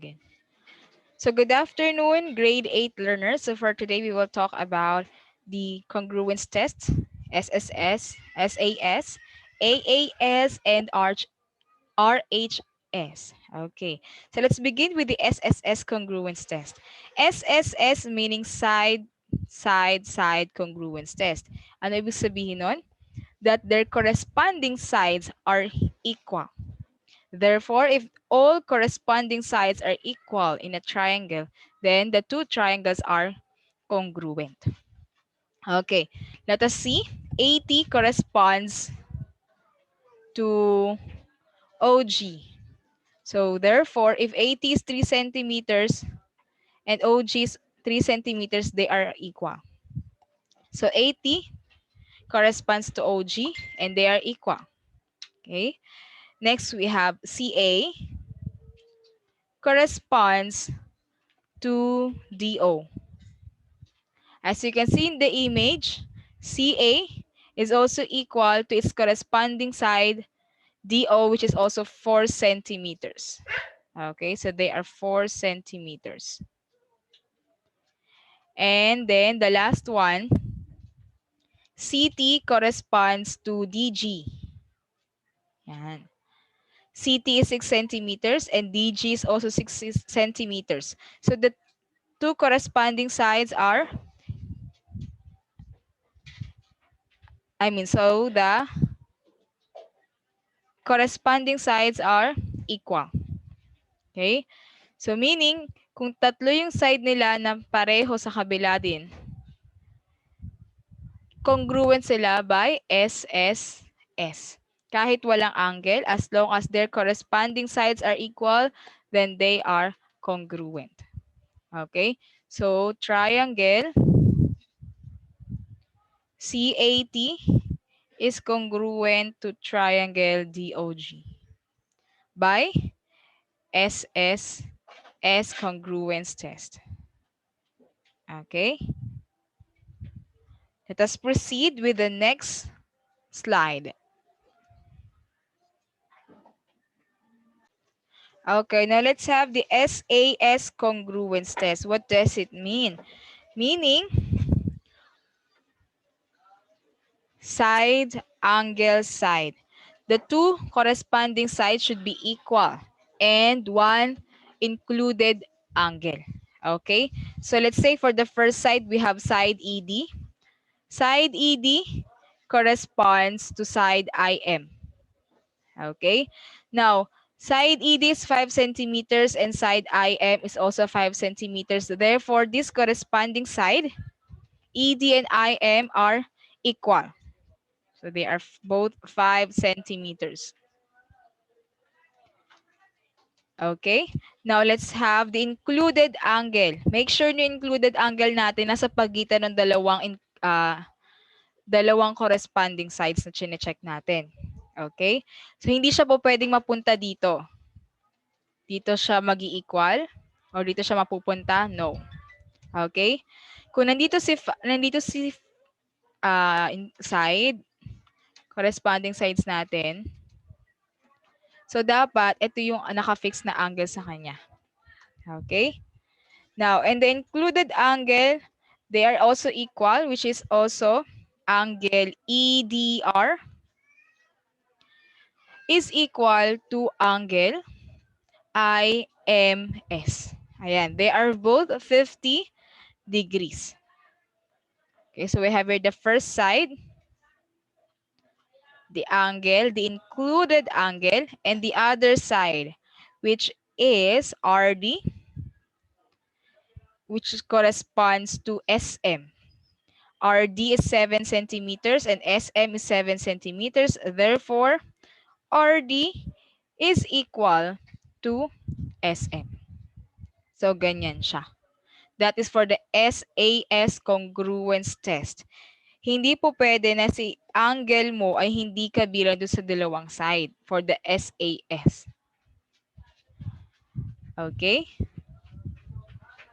again. So good afternoon, grade 8 learners. So for today, we will talk about the congruence test, SSS, SAS, AAS, and RHS. Okay, so let's begin with the SSS congruence test. SSS meaning side congruence test. Ano ibig sabihin nun? That their corresponding sides are equal. Therefore, if all corresponding sides are equal in a triangle, then the two triangles are congruent. Okay, let us see. 80 corresponds to OG. So therefore, if 80 is 3 centimeters and OG is 3 centimeters, they are equal. So 80 corresponds to OG and they are equal. Okay. Next, we have CA corresponds to DO. As you can see in the image, CA is also equal to its corresponding side, DO, which is also 4 centimeters. Okay, so they are 4 centimeters. And then the last one, CT corresponds to DG. Yan. CT is 6 centimeters and DG is also 6 centimeters. So the two corresponding sides are, so the corresponding sides are equal. Okay? So meaning, kung tatlo yung side nila na pareho sa kabila din, congruent sila by SSS. Kahit walang angle, as long as their corresponding sides are equal, then they are congruent. Okay? So triangle CAT is congruent to triangle DOG by SSS congruence test. Okay? Let us proceed with the next slide. Okay, now let's have the SAS congruence test. What does it mean? Meaning, side, angle, side. The two corresponding sides should be equal and one included angle. Okay, so let's say for the first side, we have side ED. Side ED corresponds to side IM. Okay, now side ED is 5 centimeters and side IM is also 5 centimeters. Therefore, this corresponding side, ED and IM, are equal. So they are both 5 centimeters. Okay, now let's have the included angle. Make sure na included angle natin nasa pagitan ng dalawang corresponding sides na chine-check natin. Okay, so hindi siya po pwedeng mapunta dito. Dito siya mag-i-equal o dito siya mapupunta? No. Okay? Kung nandito si side, corresponding sides natin, so dapat ito yung naka-fix na angle sa kanya. Okay? Now, and the included angle, they are also equal, which is also angle EDR is equal to angle IMS. Ayan, they are both 50 degrees. Okay, so we have here the first side, the angle, the included angle, and the other side, which is RD, which corresponds to SM. RD is 7 centimeters and SM is 7 centimeters. Therefore, RD is equal to SM. So, ganyan siya. That is for the SAS congruence test. Hindi po pwede na si angle mo ay hindi kabilang doon sa dalawang side for the SAS. Okay?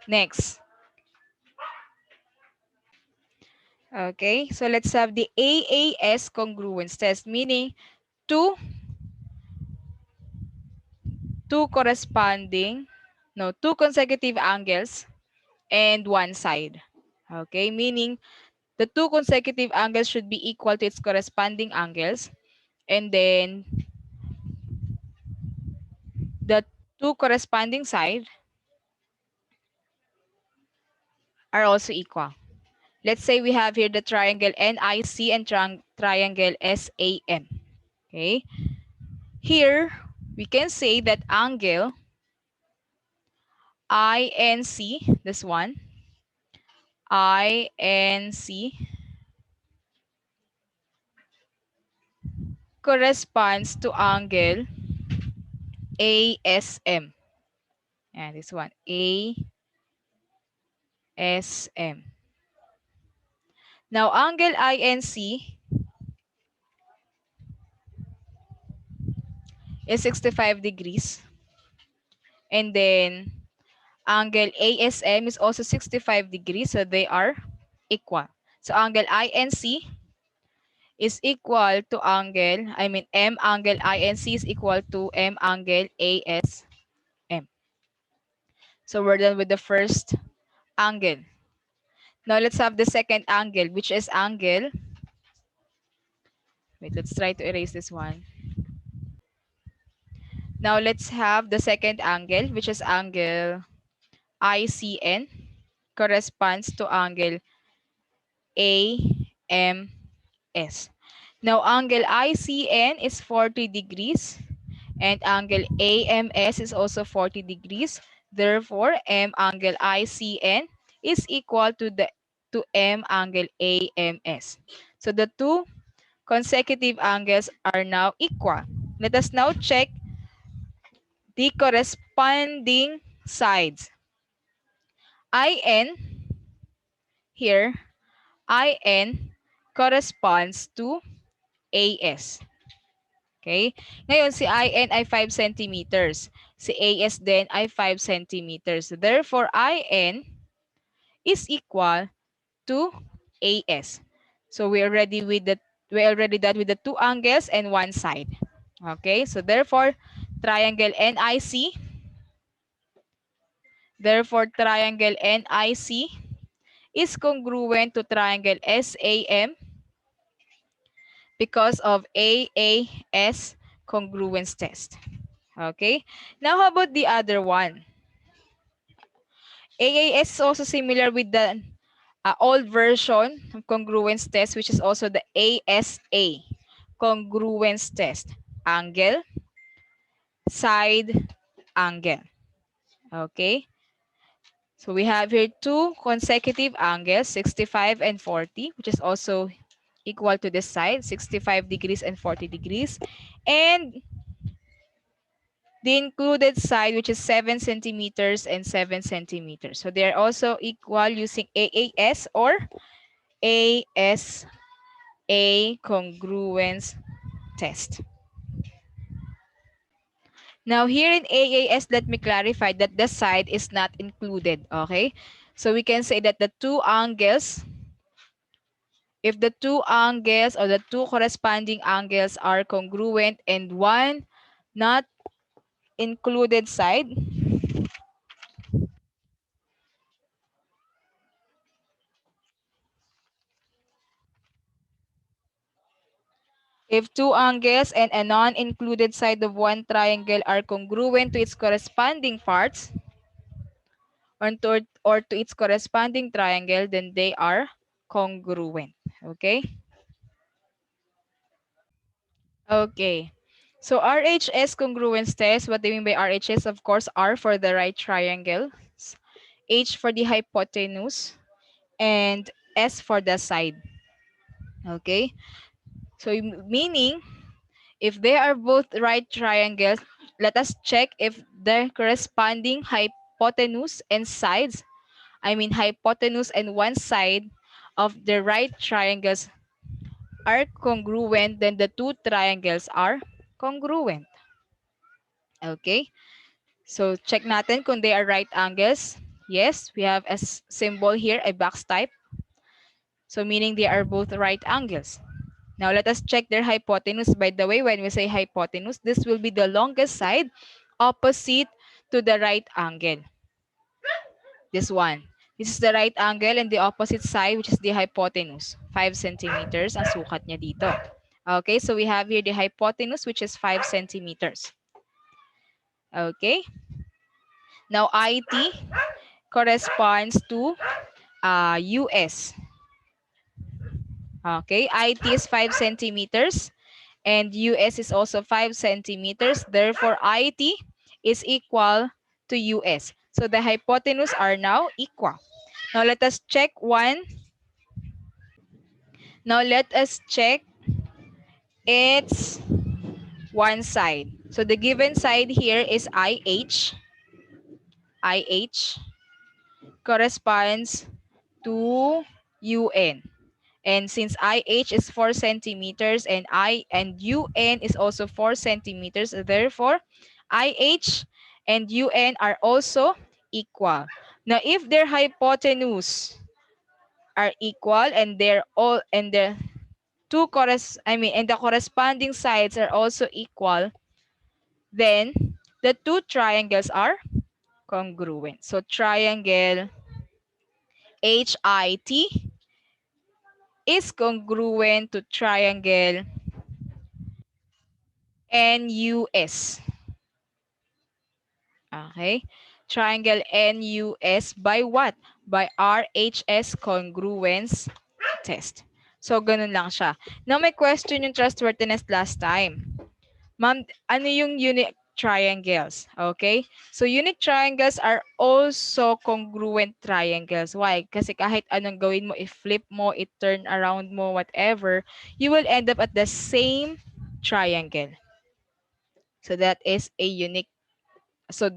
Next. Okay, so let's have the AAS congruence test, meaning two corresponding no, two consecutive angles and one side. Okay, meaning the two consecutive angles should be equal to its corresponding angles, and then the two corresponding sides are also equal. Let's say we have here the triangle NIC and triangle SAM. Okay, here we can say that angle INC, this one, INC corresponds to angle ASM. And this one, ASM. Now, angle INC is 65 degrees. And then angle ASM is also 65 degrees. So they are equal. So angle INC is equal to M angle INC is equal to M angle ASM. So we're done with the first angle. Now let's have the second angle, which is angle. Wait, let's try to erase this one. Now let's have the second angle, which is angle ICN, corresponds to angle AMS. Now angle ICN is 40 degrees and angle AMS is also 40 degrees. Therefore, M angle ICN is equal to M angle AMS. So the two consecutive angles are now equal. Let us now check the corresponding sides. IN here, IN corresponds to AS. Okay? Ngayon, si IN ay 5 centimeters. Si AS din ay 5 centimeters. Therefore, IN is equal to AS. So we are already done with the two angles and one side. Okay? So therefore, triangle NIC. Therefore, triangle NIC is congruent to triangle SAM because of Aas Congruence Test. Okay? Now, how about the other one? AAS is also similar with the old version of congruence test, which is also the ASA congruence test. Angle, side, angle. Okay? So we have here two consecutive angles, 65 and 40, which is also equal to this side, 65 degrees and 40 degrees. And the included side, which is 7 centimeters and 7 centimeters. So they are also equal using AAS or ASA congruence test. Now here in AAS, let me clarify that the side is not included, okay? So we can say that the two angles, if the two angles or the two corresponding angles are congruent and one not included side, if two angles and a non-included side of one triangle are congruent to its corresponding parts or to its corresponding triangle, then they are congruent. Okay? Okay. So RHS congruence test, what do you mean by RHS? Of course, R for the right triangle, H for the hypotenuse, and S for the side. Okay? So meaning, if they are both right triangles, let us check if their corresponding hypotenuse and sides, hypotenuse and one side of the right triangles are congruent, then the two triangles are congruent. Okay? So check natin kung they are right angles. Yes, we have a symbol here, a box type. So meaning they are both right angles. Now let us check their hypotenuse. By the way, when we say hypotenuse, this will be the longest side opposite to the right angle. This one. This is the right angle and the opposite side, which is the hypotenuse. 5 centimeters ang sukat niya dito. Okay, so we have here the hypotenuse, which is 5 centimeters. Okay. Now, IT corresponds to US. Okay, IT is 5 centimeters and US is also 5 centimeters. Therefore, IT is equal to US. So the hypotenuse are now equal. Now let us check one. Now let us check its one side. So the given side here is IH. IH corresponds to UN. And since IH is 4 centimeters and UN is also 4 centimeters, therefore IH and UN are also equal. Now, if their hypotenuse are equal and the corresponding sides are also equal, then the two triangles are congruent. So triangle HIT is congruent to triangle NUS. Okay? Triangle NUS by what? By Rhs Congruence Test. So, ganun lang siya. Now, may question yung trustworthiness last time. Ma'am, ano yung unique triangles? Okay? So, unique triangles are also congruent triangles. Why? Kasi kahit anong gawin mo, i-flip mo, i-turn around mo, whatever, you will end up at the same triangle. So, that is a unique. So,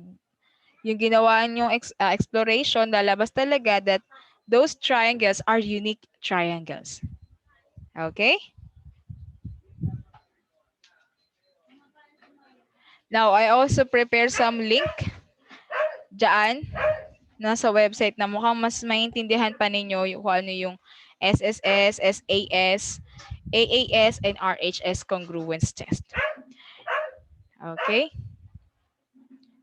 yung ginawa niyong exploration, lalabas talaga that those triangles are unique triangles. Okay? Now, I also prepare some link dyan nasa website na mukhang mas maintindihan pa ninyo yung kung ano yung SSS, SAS, AAS, and RHS Congruence Test. Okay?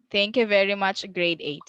Thank you very much, grade 8.